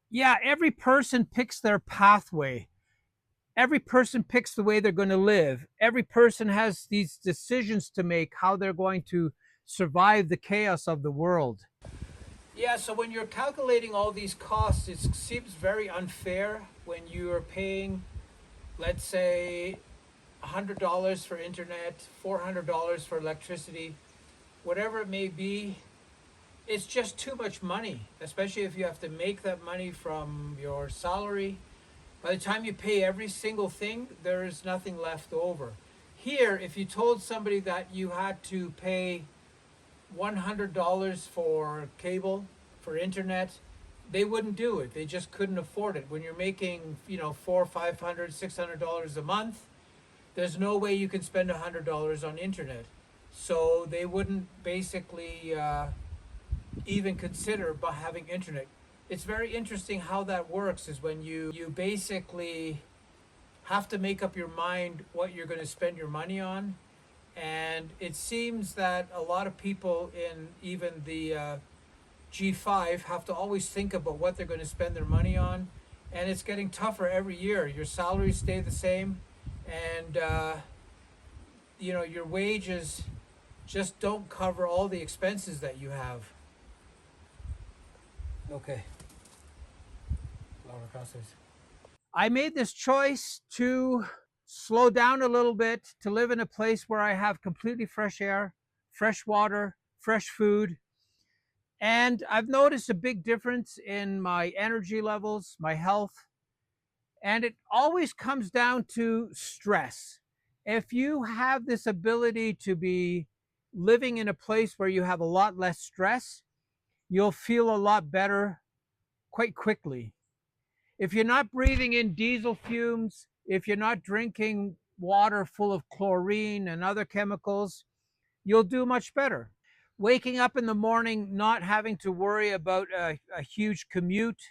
Yeah, every person picks their pathway. Every person picks the way they're going to live. Every person has these decisions to make, how they're going to survive the chaos of the world. Yeah, so when you're calculating all these costs, it seems very unfair when you're paying, let's say, $100 for internet, $400 for electricity, whatever it may be. It's just too much money, especially if you have to make that money from your salary. By the time you pay every single thing, there is nothing left over. Here, if you told somebody that you had to pay $100 for cable, for internet, they wouldn't do it. They just couldn't afford it. When you're making, four, $500, $600 a month, there's no way you can spend $100 on internet. So they wouldn't basically even consider by having internet. It's very interesting how that works. Is when you basically have to make up your mind what you're going to spend your money on, and it seems that a lot of people in even the G5 have to always think about what they're going to spend their money on, and it's getting tougher every year. Your salaries stay the same, and your wages just don't cover all the expenses that you have. Okay. I made this choice to slow down a little bit, to live in a place where I have completely fresh air, fresh water, fresh food. And I've noticed a big difference in my energy levels, my health, and it always comes down to stress. If you have this ability to be living in a place where you have a lot less stress, you'll feel a lot better quite quickly. If you're not breathing in diesel fumes, if you're not drinking water full of chlorine and other chemicals, you'll do much better. Waking up in the morning, not having to worry about a huge commute,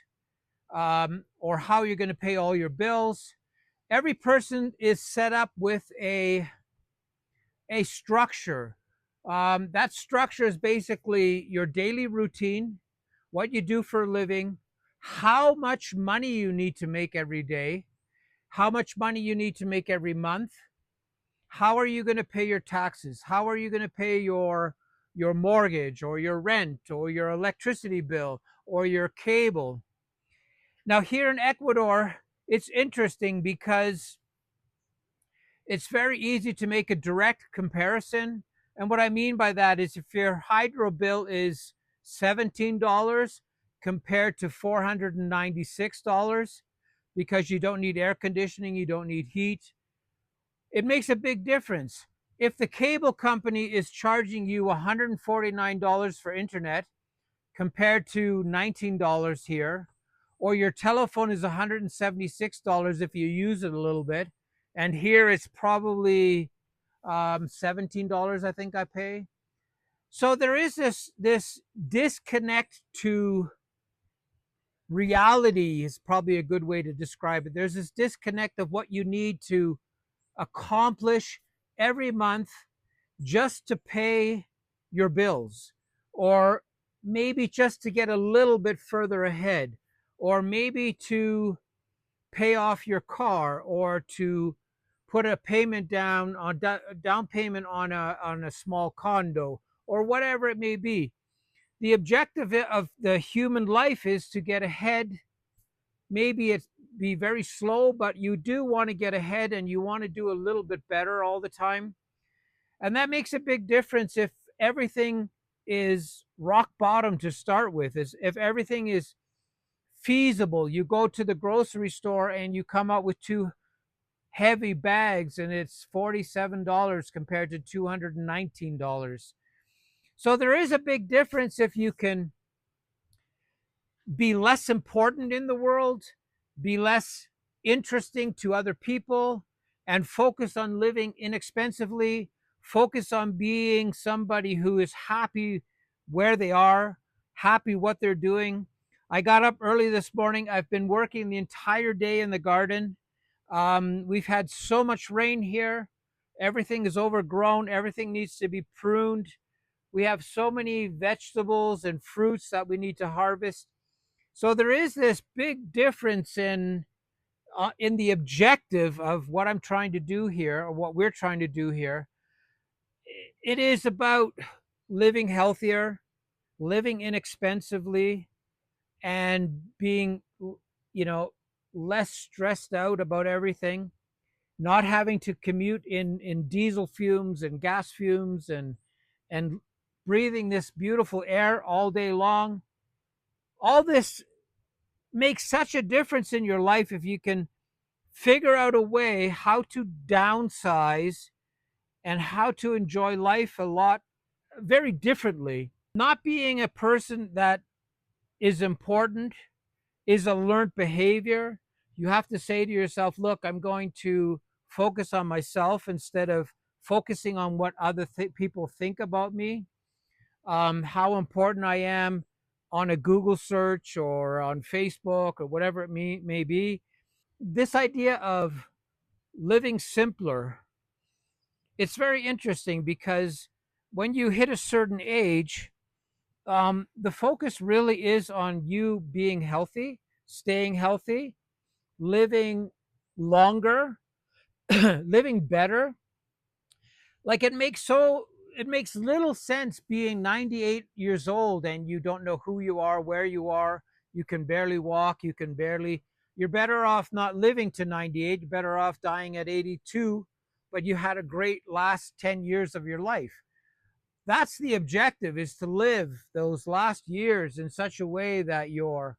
or how you're going to pay all your bills. Every person is set up with a structure. That structure is basically your daily routine, what you do for a living, how much money you need to make every day, how much money you need to make every month, how are you going to pay your taxes, how are you going to pay your mortgage or your rent or your electricity bill or your cable. Now here in Ecuador, it's interesting because it's very easy to make a direct comparison. And what I mean by that is if your hydro bill is $17 compared to $496 because you don't need air conditioning, you don't need heat, it makes a big difference. If the cable company is charging you $149 for internet compared to $19 here, or your telephone is $176 if you use it a little bit, and here it's probably $17, I think I pay. So there is this disconnect to reality is probably a good way to describe it. There's this disconnect of what you need to accomplish every month just to pay your bills, or maybe just to get a little bit further ahead, or maybe to pay off your car, or to put a payment down on down payment on a small condo, or whatever it may be. The objective of the human life is to get ahead. Maybe it's be very slow, but you do want to get ahead and you want to do a little bit better all the time. And that makes a big difference if everything is rock bottom to start with, is if everything is feasible. You go to the grocery store and you come out with two heavy bags and it's $47 compared to $219. So there is a big difference if you can be less important in the world, be less interesting to other people, and focus on living inexpensively, focus on being somebody who is happy where they are, happy what they're doing. I got up early this morning. I've been working the entire day in the garden. We've had so much rain here. Everything is overgrown. Everything needs to be pruned. We have so many vegetables and fruits that we need to harvest. So there is this big difference in the objective of what I'm trying to do here, or what we're trying to do here. It is about living healthier, living inexpensively, and being, you know, less stressed out about everything, not having to commute in diesel fumes and gas fumes, and breathing this beautiful air all day long. All this makes such a difference in your life if you can figure out a way how to downsize and how to enjoy life a lot very differently. Not being a person that is important is a learned behavior. You have to say to yourself, look, I'm going to focus on myself instead of focusing on what other people think about me, how important I am on a Google search or on Facebook or whatever it may be. This idea of living simpler, it's very interesting because when you hit a certain age, the focus really is on you being healthy, staying healthy, living longer, living better. Like it makes little sense being 98 years old and you don't know who you are, where you are, you can barely walk, you're better off not living to 98, you're better off dying at 82, but you had a great last 10 years of your life. That's the objective, is to live those last years in such a way that you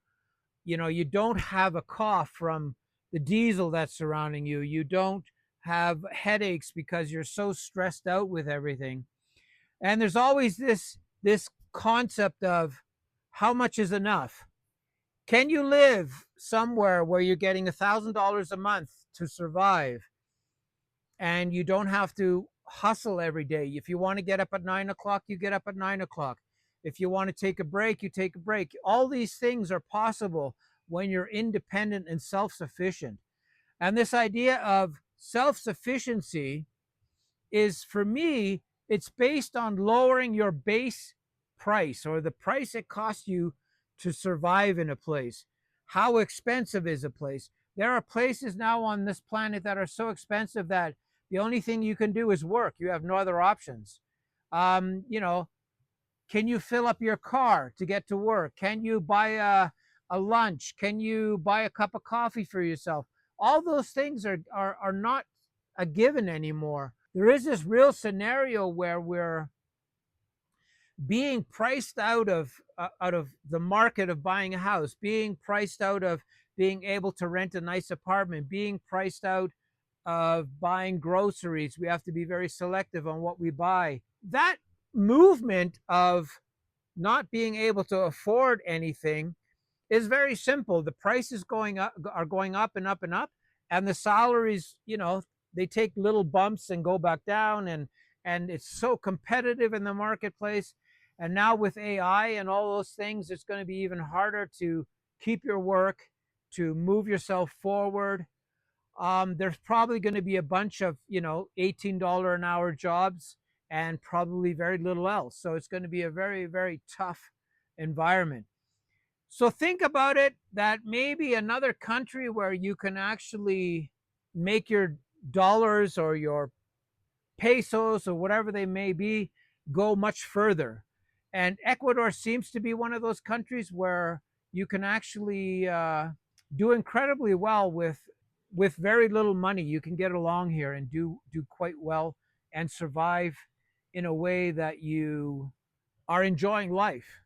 don't have a cough from the diesel that's surrounding you. You don't have headaches because you're so stressed out with everything. And there's always this concept of how much is enough. Can you live somewhere where you're getting $1,000 a month to survive and you don't have to hustle every day? If you want to get up at 9 o'clock, you get up at 9 o'clock. If you want to take a break, you take a break. All these things are possible when you're independent and self sufficient. And this idea of self sufficiency is, for me, it's based on lowering your base price, or the price it costs you to survive in a place. How expensive is a place? There are places now on this planet that are so expensive that the only thing you can do is work. You have no other options. You know, can you fill up your car to get to work? Can you buy a lunch? Can you buy a cup of coffee for yourself? All those things are not a given anymore. There is this real scenario where we're being priced out of the market of buying a house, being priced out of being able to rent a nice apartment, being priced out of buying groceries. We have to be very selective on what we buy. That movement of not being able to afford anything is very simple. The prices are going up and up and up, and the salaries, they take little bumps and go back down, and it's so competitive in the marketplace. And now with AI and all those things, it's going to be even harder to keep your work, to move yourself forward. There's probably going to be a bunch of $18 an hour jobs and probably very little else. So it's going to be a very, very tough environment. So think about it, that maybe another country where you can actually make your dollars or your pesos or whatever they may be go much further. And Ecuador seems to be one of those countries where you can actually do incredibly well with very little money. You can get along here and do quite well and survive in a way that you are enjoying life.